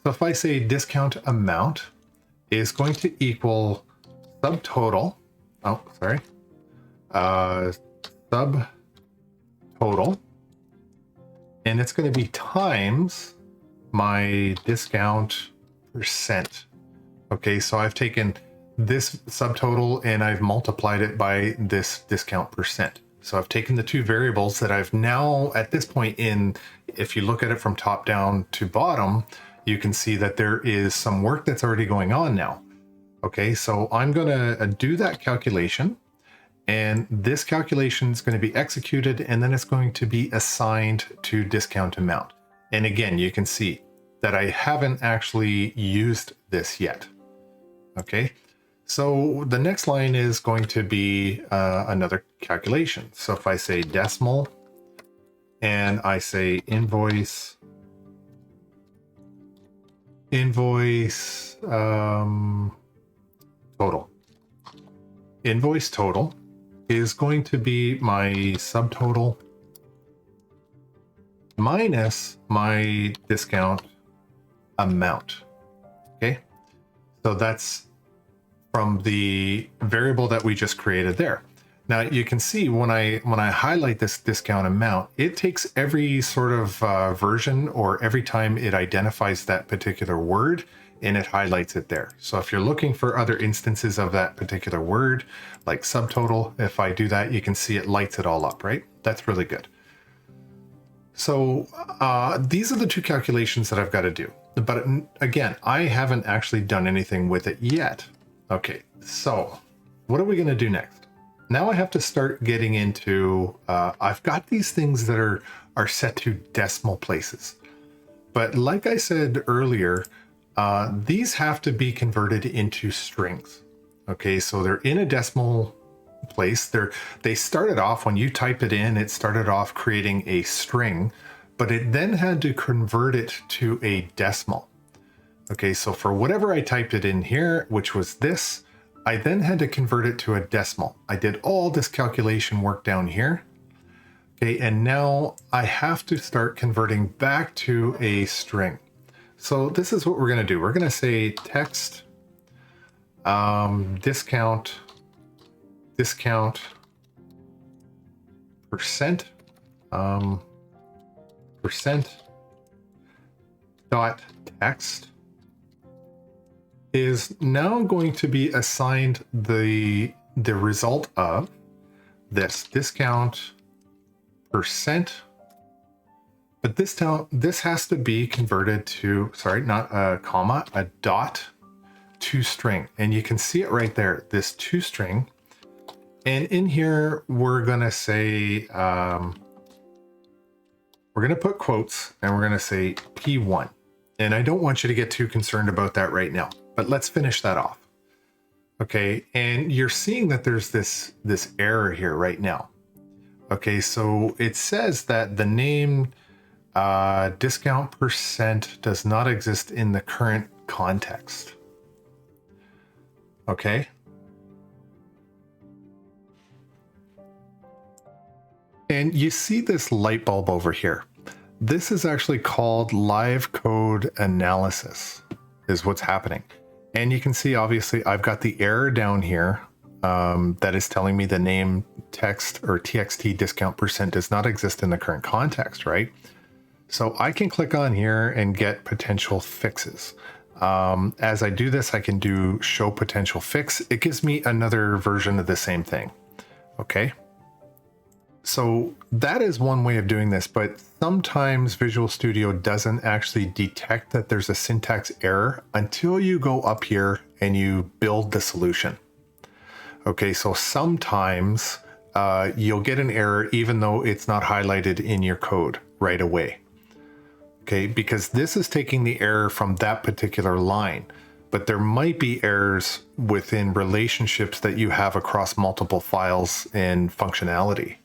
So if I say discount amount is going to equal subtotal, subtotal, and it's going to be times my discount percent. Okay, so I've taken this subtotal and I've multiplied it by this discount percent. So I've taken the two variables that I've now, at this point in, if you look at it from top down to bottom, you can see that there is some work that's already going on now. Okay, so I'm going to do that calculation, and this calculation is going to be executed, and then it's going to be assigned to discount amount. And again, you can see that I haven't actually used this yet. Okay, so the next line is going to be another calculation. So if I say decimal and I say invoice total. Invoice total is going to be my subtotal minus my discount amount. Okay, so that's from the variable that we just created there. Now you can see when I highlight this discount amount, it takes every sort of version or every time it identifies that particular word, and it highlights it there. So if you're looking for other instances of that particular word, like subtotal, if I do that, you can see it lights it all up, right? That's really good. So these are the two calculations that I've got to do. But again, I haven't actually done anything with it yet. Okay, so what are we going to do next? Now I have to start getting into, I've got these things that are set to decimal places. But like I said earlier, these have to be converted into strings. Okay, so they're in a decimal place. They started off, when you type it in, it started off creating a string, but it then had to convert it to a decimal. Okay, so for whatever I typed it in here, which was this, I then had to convert it to a decimal. I did all this calculation work down here. Okay, and now I have to start converting back to a string. So this is what we're going to do. We're going to say text discount percent dot text is now going to be assigned the result of this discount percent, but this has to be converted to, sorry, not a comma, a dot to string. And you can see it right there, this to string. And in here, we're going to say, we're going to put quotes and we're going to say P1. And I don't want you to get too concerned about that right now, but let's finish that off. Okay, and you're seeing that there's this error here right now. Okay, so it says that the name discount percent does not exist in the current context. Okay. And you see this light bulb over here. This is actually called live code analysis, is what's happening. And you can see, obviously, I've got the error down here that is telling me the name text or txt discount percent does not exist in the current context, right? So I can click on here and get potential fixes. As I do this, I can do show potential fix. It gives me another version of the same thing. Okay. So that is one way of doing this, but sometimes Visual Studio doesn't actually detect that there's a syntax error until you go up here and you build the solution. Okay, so sometimes you'll get an error even though it's not highlighted in your code right away. Okay, because this is taking the error from that particular line, but there might be errors within relationships that you have across multiple files and functionality.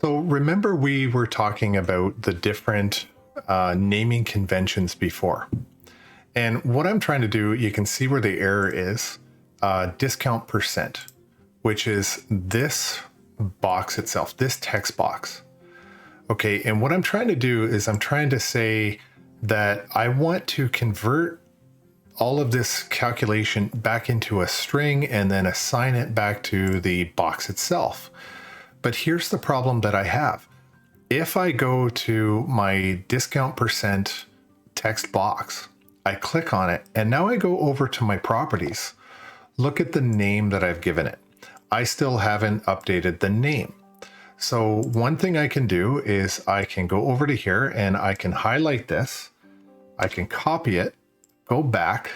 So remember we were talking about the different naming conventions before. And what I'm trying to do, you can see where the error is, discount percent, which is this box itself, this text box. Okay, and what I'm trying to do is I'm trying to say that I want to convert all of this calculation back into a string and then assign it back to the box itself. But here's the problem that I have. If I go to my discount percent text box, I click on it, and now I go over to my properties. Look at the name that I've given it. I still haven't updated the name. So one thing I can do is I can go over to here and I can highlight this. I can copy it, go back,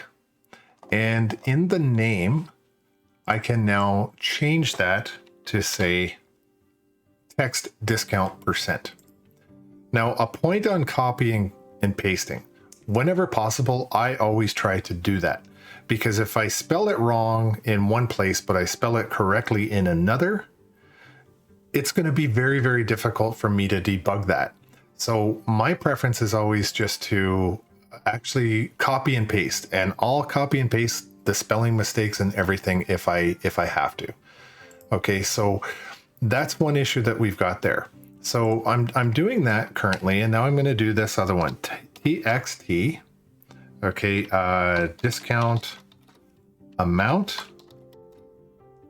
and in the name, I can now change that to say text discount percent. Now, a point on copying and pasting. Whenever possible, I always try to do that, because if I spell it wrong in one place, but I spell it correctly in another, it's going to be very, very difficult for me to debug that. So my preference is always just to actually copy and paste, and I'll copy and paste the spelling mistakes and everything if I have to. Okay, so that's one issue that we've got there. So I'm doing that currently, and now I'm going to do this other one, txt. Okay, discount amount.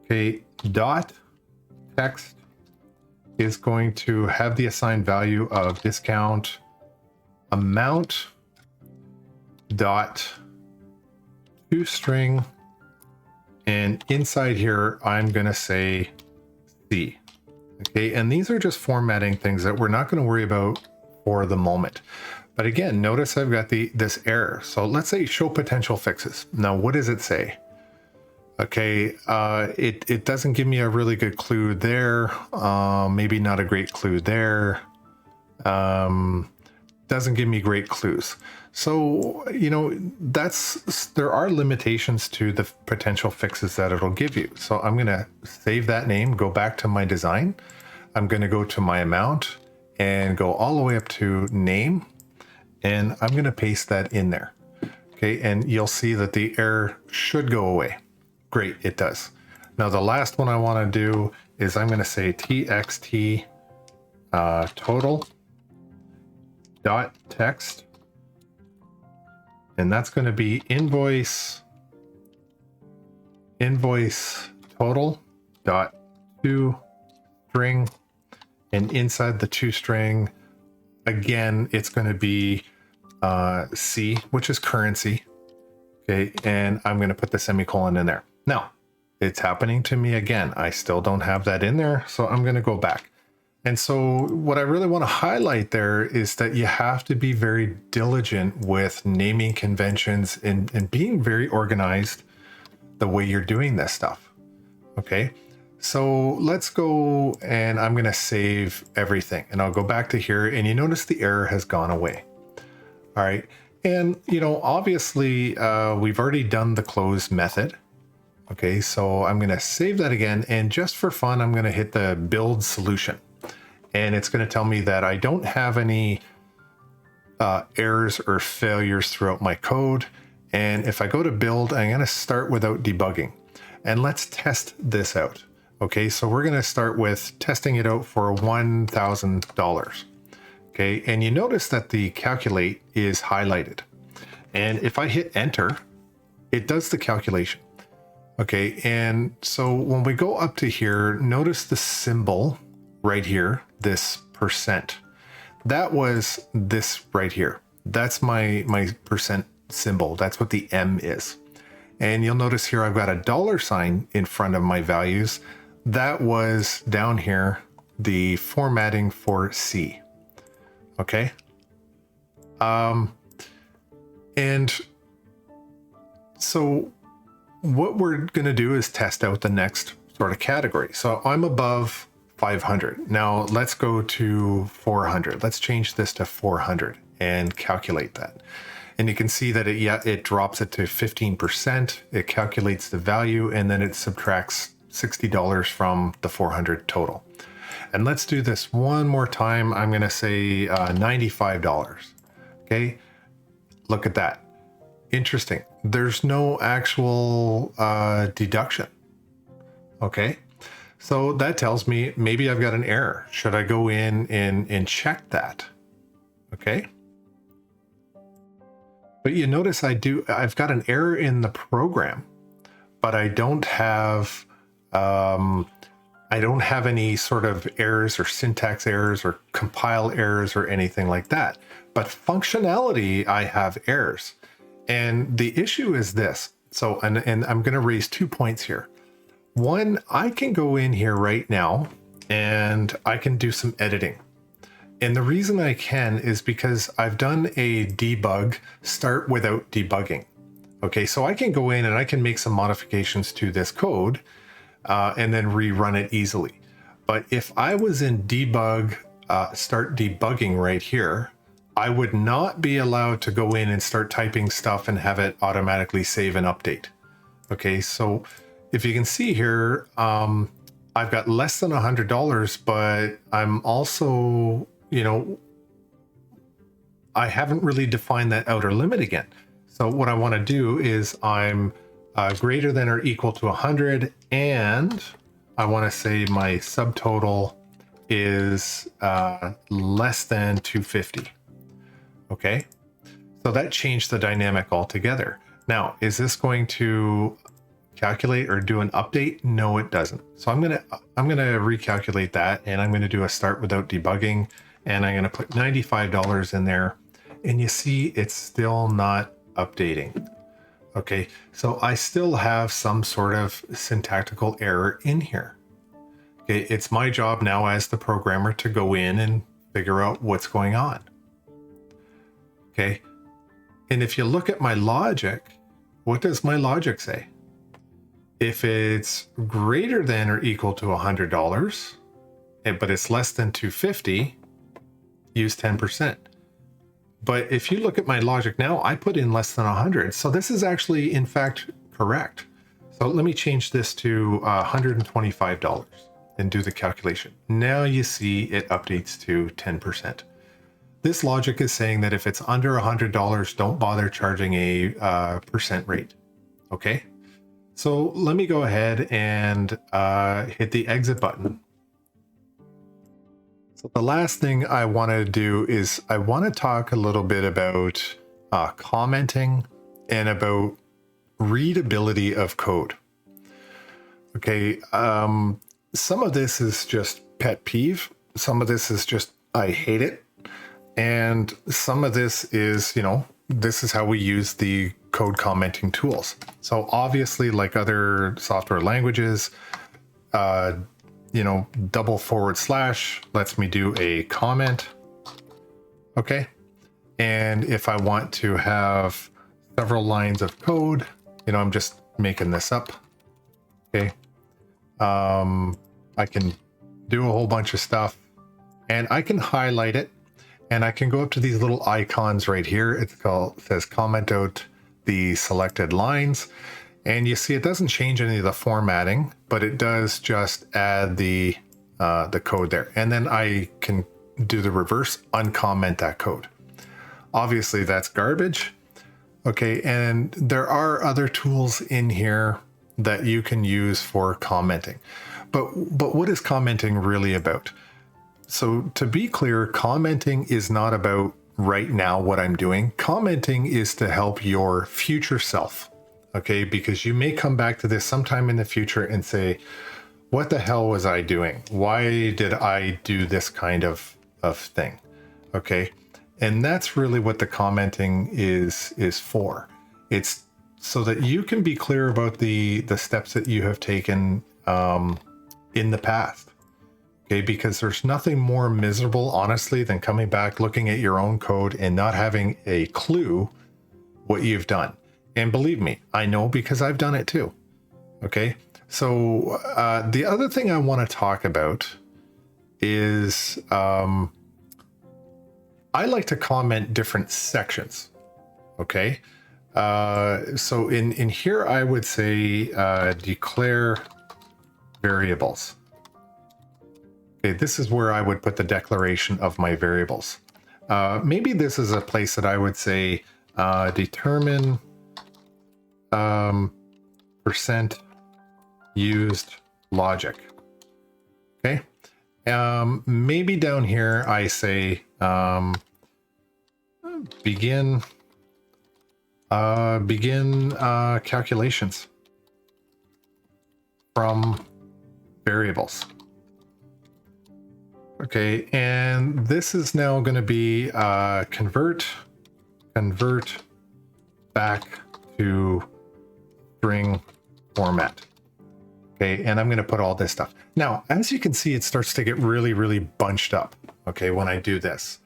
Okay, dot text is going to have the assigned value of discount amount dot toString, and inside here I'm going to say C. Okay, and these are just formatting things that we're not going to worry about for the moment. But again, notice I've got this error. So let's say show potential fixes. Now, what does it say? Okay, it doesn't give me a really good clue there. Maybe not a great clue there. Doesn't give me great clues. So, you know, there are limitations to the potential fixes that it'll give you. So I'm going to save that name, go back to my design. I'm going to go to my amount and go all the way up to name. And I'm going to paste that in there. Okay, and you'll see that the error should go away. Great, it does. Now the last one I want to do is I'm going to say txt total dot text, and that's going to be invoice total dot toString, and inside the toString again it's going to be C, which is currency. Okay, and I'm going to put the semicolon in there. Now, it's happening to me again. I still don't have that in there, so I'm going to go back. And so what I really want to highlight there is that you have to be very diligent with naming conventions and being very organized the way you're doing this stuff. Okay, so let's go, and I'm going to save everything, and I'll go back to here, and you notice the error has gone away. All right. And, you know, obviously we've already done the close method. Okay, so I'm going to save that again. And just for fun, I'm going to hit the build solution. And it's going to tell me that I don't have any errors or failures throughout my code. And if I go to build, I'm going to start without debugging. And let's test this out. Okay, so we're going to start with testing it out for $1,000. Okay, and you notice that the calculate is highlighted. And if I hit enter, it does the calculation. Okay, and so when we go up to here, notice the symbol right here, this percent. That was this right here. That's my percent symbol. That's what the M is. And you'll notice here I've got a dollar sign in front of my values. That was down here, the formatting for C. Okay. And so what we're going to do is test out the next sort of category. So I'm above 500. Now let's go to 400. Let's change this to 400 and calculate that. And you can see that it drops it to 15%. It calculates the value and then it subtracts $60 from the 400 total. And let's do this one more time. I'm going to say $95. Okay. Look at that. Interesting. There's no actual deduction. Okay. So that tells me maybe I've got an error. Should I go in and check that? Okay. But you notice I've got an error in the program, but I don't have any sort of errors or syntax errors or compile errors or anything like that. But functionality, I have errors. And the issue is this. So, and I'm going to raise 2 points here. One, I can go in here right now and I can do some editing. And the reason I can is because I've done a debug start without debugging. Okay, so I can go in and I can make some modifications to this code and then rerun it easily. But if I was in debug, start debugging right here, I would not be allowed to go in and start typing stuff and have it automatically save and update. Okay, so if you can see here, I've got less than $100, but I'm also, I haven't really defined that outer limit again. So what I want to do is I'm greater than or equal to 100, and I want to say my subtotal is less than 250. Okay, so that changed the dynamic altogether. Now, is this going to calculate or do an update? No, it doesn't. So I'm gonna recalculate that, and I'm gonna do a start without debugging, and I'm gonna put $95 in there, and you see it's still not updating. Okay, so I still have some sort of syntactical error in here. Okay, it's my job now as the programmer to go in and figure out what's going on. Okay, and if you look at my logic, what does my logic say? If it's greater than or equal to $100, but it's less than 250, use 10%. But if you look at my logic now, I put in less than 100. So this is actually, in fact, correct. So let me change this to $125 and do the calculation. Now you see it updates to 10%. This logic is saying that if it's under $100, don't bother charging a percent rate. Okay. So let me go ahead and hit the exit button. So the last thing I want to do is I want to talk a little bit about commenting and about readability of code. Okay, some of this is just pet peeve. Some of this is just I hate it. And some of this is, this is how we use the code commenting tools. So obviously, like other software languages, // lets me do a comment. Okay. And if I want to have several lines of code, I'm just making this up. Okay. I can do a whole bunch of stuff, and I can highlight it, and I can go up to these little icons right here. It says comment out the selected lines, and you see it doesn't change any of the formatting, but it does just add the code there. And then I can do the reverse, uncomment that code. Obviously that's garbage. Okay, and there are other tools in here that you can use for commenting. But what is commenting really about? So to be clear, commenting is not about right now what I'm doing. Commenting is to help your future self. Okay, because you may come back to this sometime in the future and say, what the hell was I doing? Why did I do this kind of thing? Okay. And that's really what the commenting is for. It's so that you can be clear about the steps that you have taken in the past. Okay, because there's nothing more miserable, honestly, than coming back, looking at your own code and not having a clue what you've done. And believe me, I know because I've done it too. Okay, so the other thing I want to talk about is I like to comment different sections. Okay, so in here I would say declare variables. Okay, this is where I would put the declaration of my variables. Maybe this is a place that I would say determine percent used logic. Okay. Maybe down here I say begin calculations from variables. Okay, and this is now going to be convert back to string format. Okay, and I'm going to put all this stuff. Now, as you can see, it starts to get really, really bunched up, okay, when I do this.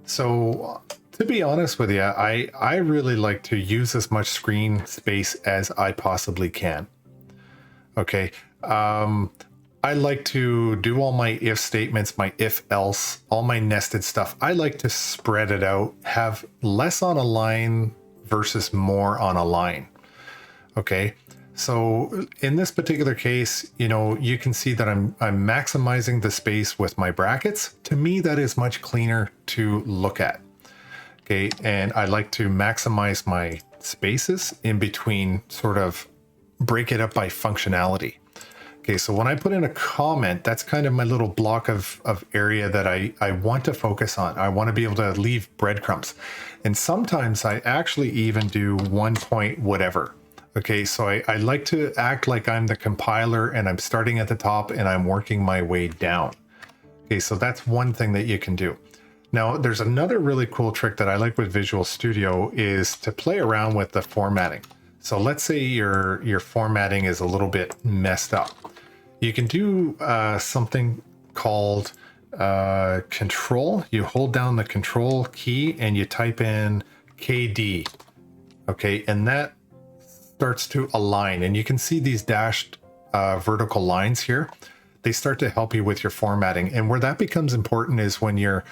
So to be honest with you, I really like to use as much screen space as I possibly can. Okay, I like to do all my if statements, my if else, all my nested stuff. I like to spread it out, have less on a line versus more on a line. Okay, so in this particular case, you know, you can see that I'm maximizing the space with my brackets. To me, that is much cleaner to look at. Okay, and I like to maximize my spaces in between, sort of break it up by functionality. Okay, so when I put in a comment, that's kind of my little block of area that I want to focus on. I want to be able to leave breadcrumbs. And sometimes I actually even do 1 point whatever. Okay, so I like to act like I'm the compiler and I'm starting at the top and I'm working my way down. Okay, so that's one thing that you can do. Now, there's another really cool trick that I like with Visual Studio is to play around with the formatting. So let's say your formatting is a little bit messed up. You can do something called control. You hold down the control key and you type in KD. Okay, and that starts to align. And you can see these dashed vertical lines here. They start to help you with your formatting. And where that becomes important is when you're,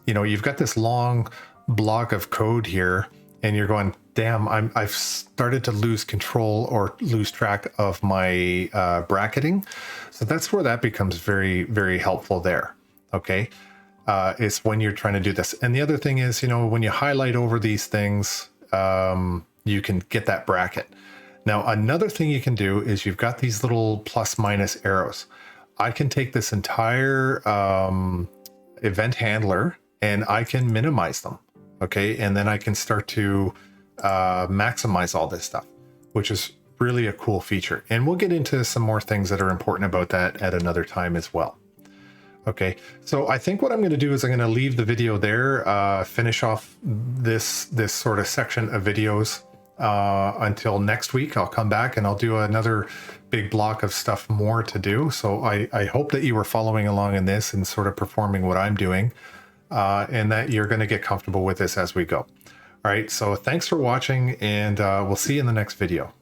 you know, you've got this long block of code here and you're going, damn, I've started to lose control or lose track of my bracketing. So that's where that becomes very, very helpful there. Okay. It's when you're trying to do this. And the other thing is, you know, when you highlight over these things, you can get that bracket. Now, another thing you can do is you've got these little plus minus arrows. I can take this entire event handler and I can minimize them. Okay, and then I can start to maximize all this stuff, which is really a cool feature. And we'll get into some more things that are important about that at another time as well. Okay, so I think what I'm going to do is I'm going to leave the video there, finish off this sort of section of videos until next week. I'll come back and I'll do another big block of stuff more to do. So I hope that you were following along in this and sort of performing what I'm doing. And that you're going to get comfortable with this as we go. All right, so thanks for watching, and we'll see you in the next video.